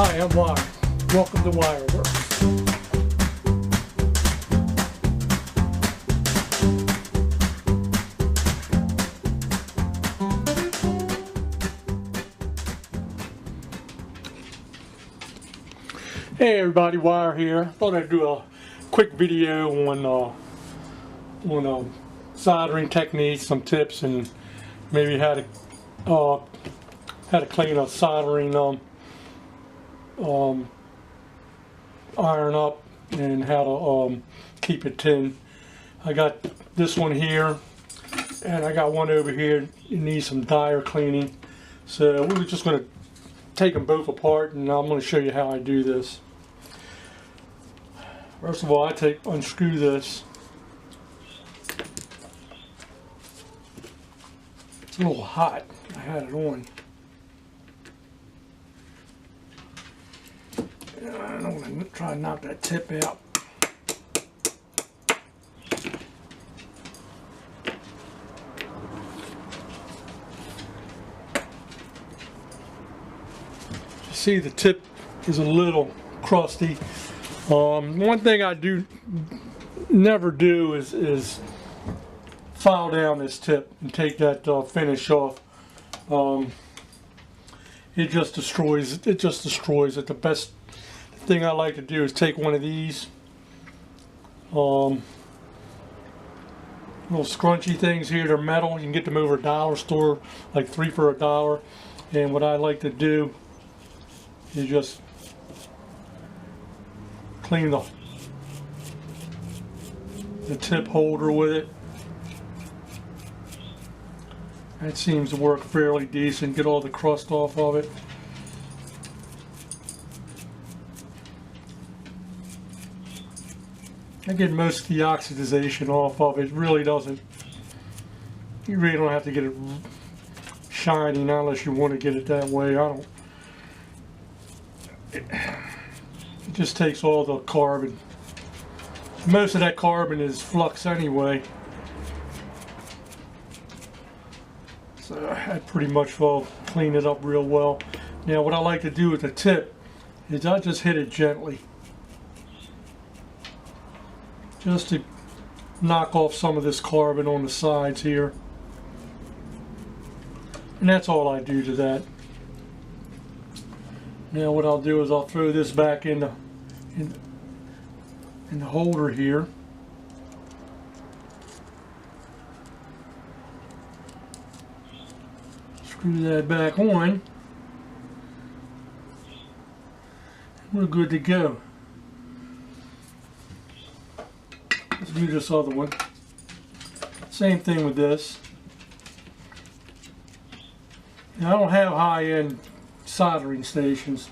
Hi, I'm Wire. Welcome to Wireworks. Hey everybody, Wire here. Thought I'd do a quick video on soldering techniques, some tips, and maybe how to clean a soldering iron up and how to keep it tin. I got this one here and I got one over here. It needs some dire cleaning, so we're just going to take them both apart and I'm going to show you how I do this. First of all, I unscrew this. It's a little hot. I had it on. I don't want to try and knock that tip out. You see the tip is a little crusty. One thing I never do is file down this tip and take that finish off. It just destroys it. It just destroys it. The best thing I like to do is take one of these little scrunchy things here. They're metal. You can get them over a dollar store, like 3 for $1. And what I like to do is just clean the tip holder with it. That seems to work fairly decent. Get all the crust off of it. I get most of the oxidization off of it. It really doesn't. You really don't have to get it shiny now unless you want to get it that way. I don't. It just takes all the carbon. Most of that carbon is flux anyway. So I pretty much will clean it up real well. Now what I like to do with the tip is I just hit it gently. Just to knock off some of this carbon on the sides here. And that's all I do to that. Now what I'll do is I'll throw this back in the holder here. Screw that back on. We're good to go. Let's do this other one. Same thing with this. Now, I don't have high-end soldering stations.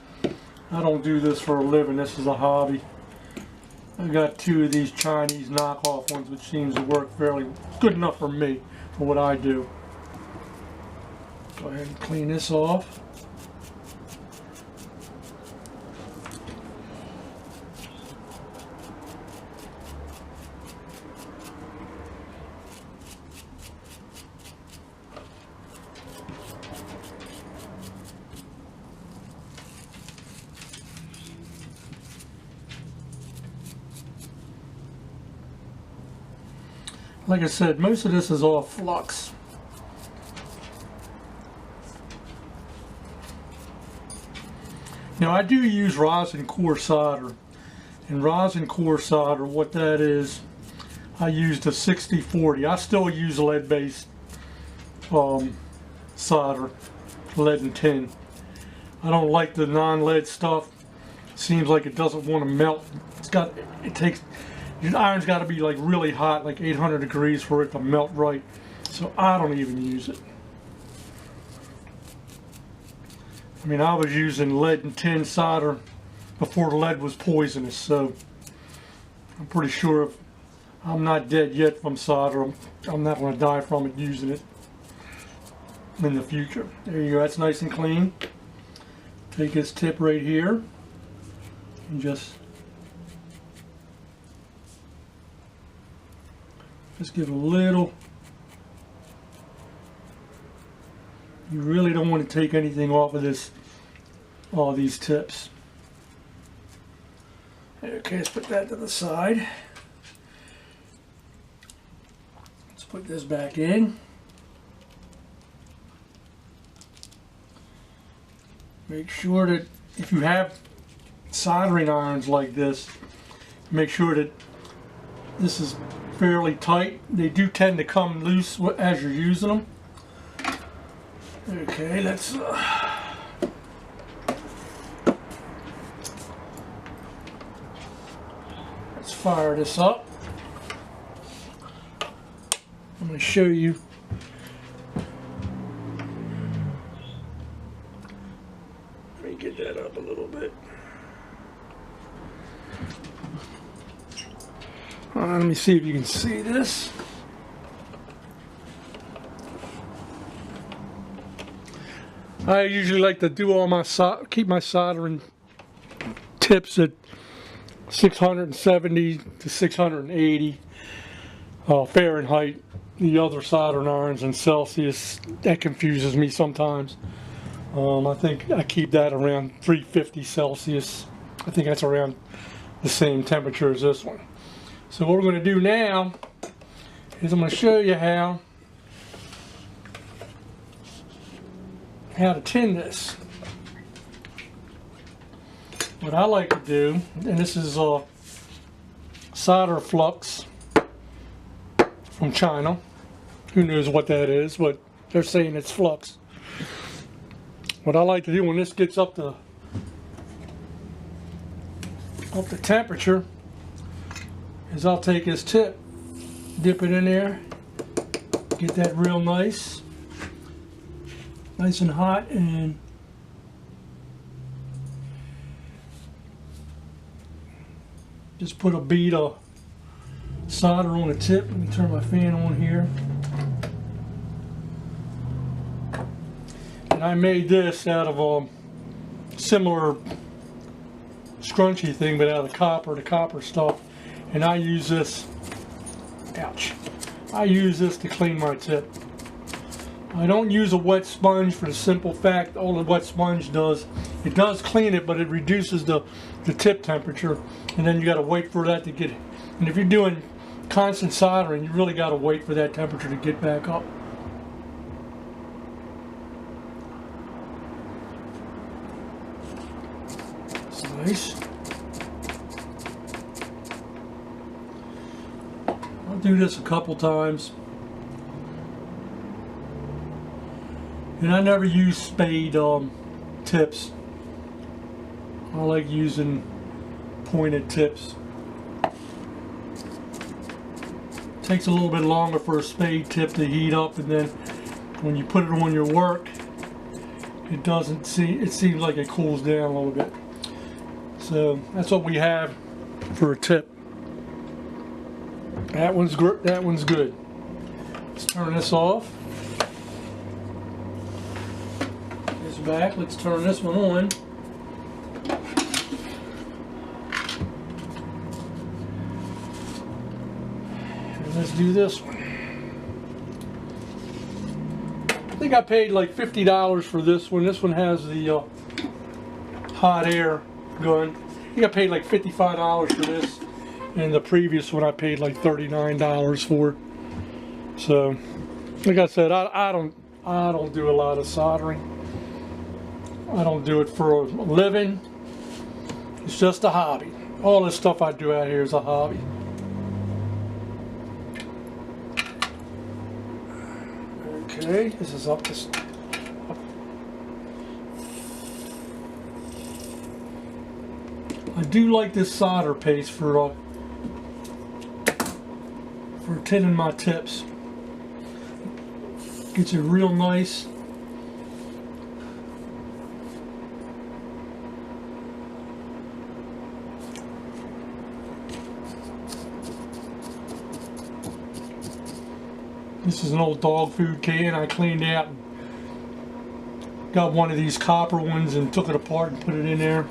I don't do this for a living. This is a hobby. I got 2 of these Chinese knockoff ones, which seems to work fairly good enough for me for what I do. Go ahead and clean this off. Like I said, most of this is all flux. Now I do use rosin core solder. And rosin core solder, what that is, I used a 60-40. I still use lead-based solder, lead and tin. I don't like the non-lead stuff. Seems like it doesn't want to melt. Your iron's got to be like really hot, like 800 degrees for it to melt right. So I don't even use it. I mean, I was using lead and tin solder before lead was poisonous, so I'm pretty sure if I'm not dead yet from solder, I'm not going to die from it using it in the future. There you go, that's nice and clean. Take this tip right here and just give a little. You really don't want to take anything off of this, all these tips. Okay, let's put that to the side. Let's put this back in. Make sure that if you have soldering irons like this, make sure that this is fairly tight. They do tend to come loose as you're using them. Okay, let's fire this up. I'm going to show you. Let me get that up a little bit. Let me see if you can see this. I usually like to do all my keep my soldering tips at 670 to 680 Fahrenheit. The other soldering irons in Celsius, that confuses me sometimes. I think I keep that around 350 Celsius. I think that's around the same temperature as this one. So what we're going to do now is I'm going to show you how to tin this. What I like to do, and this is solder flux from China. Who knows what that is, but they're saying it's flux. What I like to do when this gets up to temperature is I'll take this tip, dip it in there, get that real nice and hot, and just put a bead of solder on the tip. Let me turn my fan on here. And I made this out of a similar scrunchy thing, but out of the copper stuff. And I use this, ouch, I use this to clean my tip. I don't use a wet sponge for the simple fact all the wet sponge does, it does clean it, but it reduces the tip temperature, and then you got to wait for that to get, and if you're doing constant soldering, you really got to wait for that temperature to get back up. That's nice. I'll do this a couple times. And I never use spade tips. I like using pointed tips. Takes a little bit longer for a spade tip to heat up, and then when you put it on your work, it seems like it cools down a little bit. So that's what we have for a tip. That one's good. Let's turn this off. This back. Let's turn this one on. And let's do this one. I think I paid like $50 for this one. This one has the hot air gun. I think I paid like $55 for this. And the previous one I paid like $39 for. So, like I said, I don't do a lot of soldering. I don't do it for a living. It's just a hobby. All this stuff I do out here is a hobby. Okay, this is up to. I do like this solder paste for tinning my tips. Gets it real nice. This is an old dog food can I cleaned out. Got one of these copper ones and took it apart and put it in there.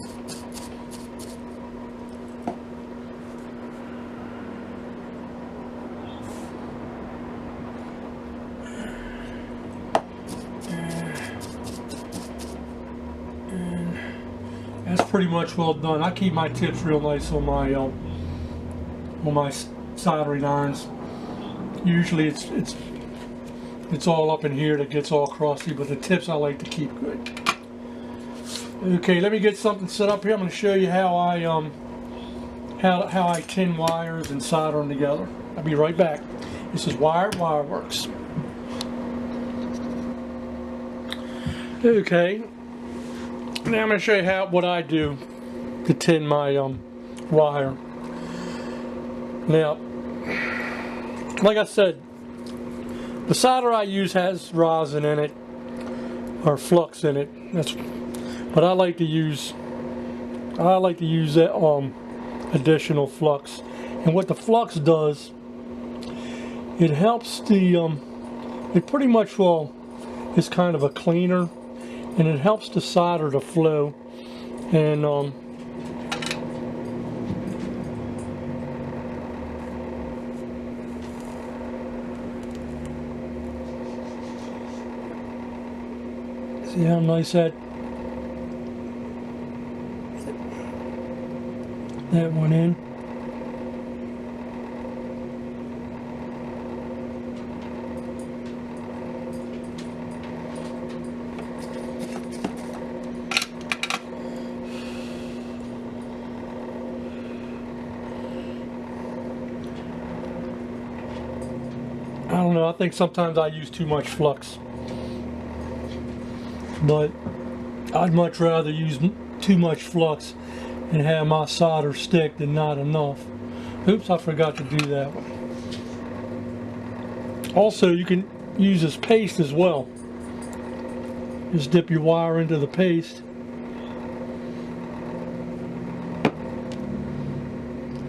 pretty much well done. I keep my tips real nice on my soldering irons. Usually it's all up in here that gets all crusty, but the tips I like to keep good. Okay, let me get something set up here. I'm going to show you how I tin wires and solder them together. I'll be right back. This is Wired Wireworks. Okay, now I'm going to show you what I do to tin my wire. Now, like I said, the solder I use has rosin in it, or flux in it. But I like to use that additional flux. And what the flux does, it helps it pretty much is kind of a cleaner, and it helps the solder to flow. And see how nice that went in. I don't know, I think sometimes I use too much flux, but I'd much rather use too much flux and have my solder stick than not enough. Oops, I forgot to do that one. Also, you can use this paste as well. Just dip your wire into the paste.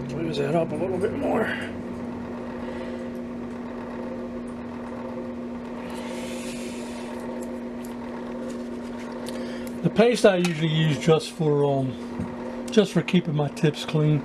Close that up a little bit more. The paste I usually use just for keeping my tips clean.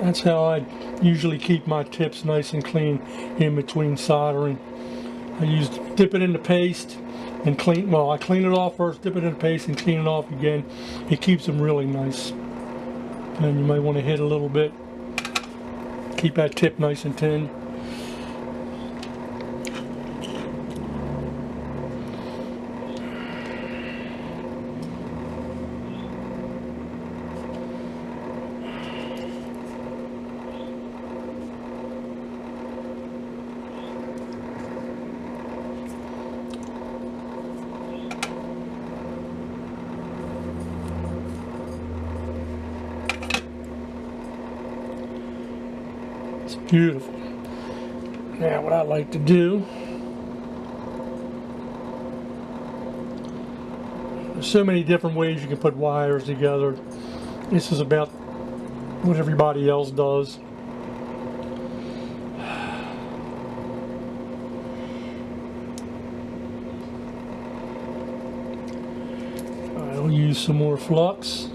That's how I usually keep my tips nice and clean in between soldering. I dip it in the paste and clean. Well, I clean it off first, dip it in the paste, and clean it off again. It keeps them really nice. And you might want to hit a little bit. Keep that tip nice and tin. Beautiful. Now what I like to do, there's so many different ways you can put wires together. This is about what everybody else does. I'll use some more flux.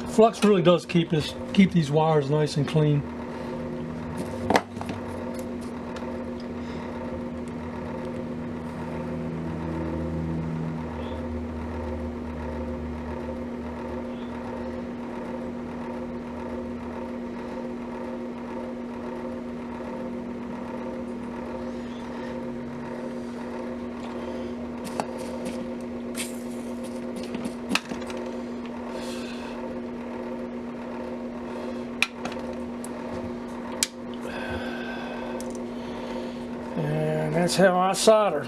Flux really does keep these wires nice and clean. And that's how I solder.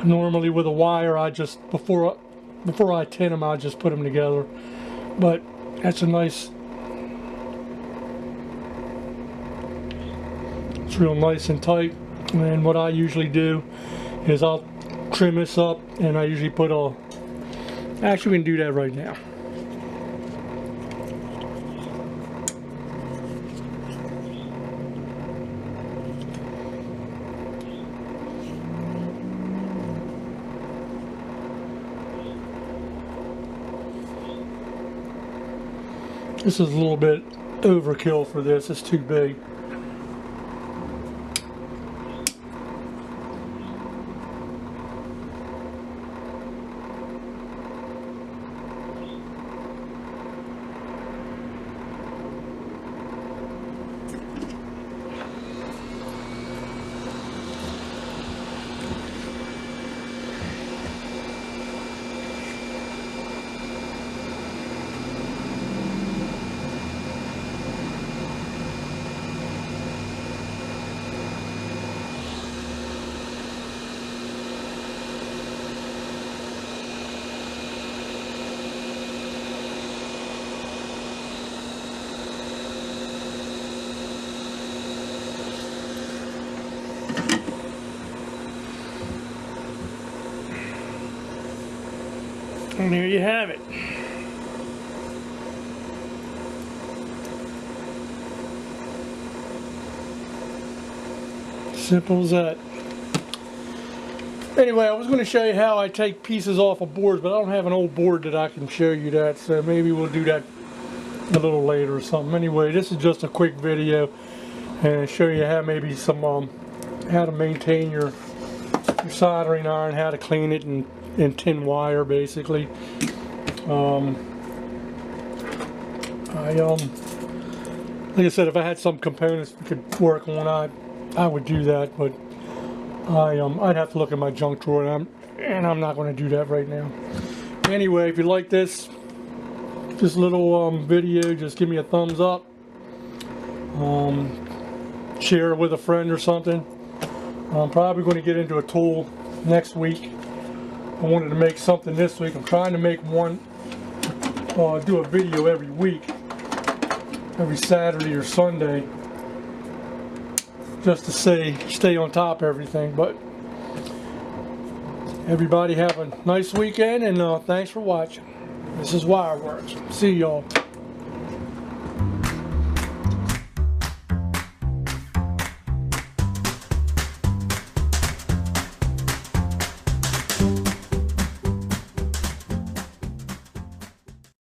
Normally with a wire, I just before I tin them, I just put them together. But that's a nice. It's real nice and tight. And what I usually do is I'll trim this up, and I usually put a. Actually, we can do that right now. This is a little bit overkill for this. It's too big. And here you have it. Simple as that. Anyway, I was going to show you how I take pieces off of boards, but I don't have an old board that I can show you that, so maybe we'll do that a little later or something. Anyway, this is just a quick video and show you how maybe some how to maintain your soldering iron, how to clean it, and tin wire basically. Like I said, if I had some components we could work on, I would do that, but I'd have to look in my junk drawer, and I'm not going to do that right now. Anyway, if you like this little video, just give me a thumbs up. Share it with a friend or something. I'm probably going to get into a tool next week. I wanted to make something this week. I'm trying to make one, do a video every week, every Saturday or Sunday, just to stay on top of everything. But everybody have a nice weekend, and thanks for watching. This is Wireworks. See y'all.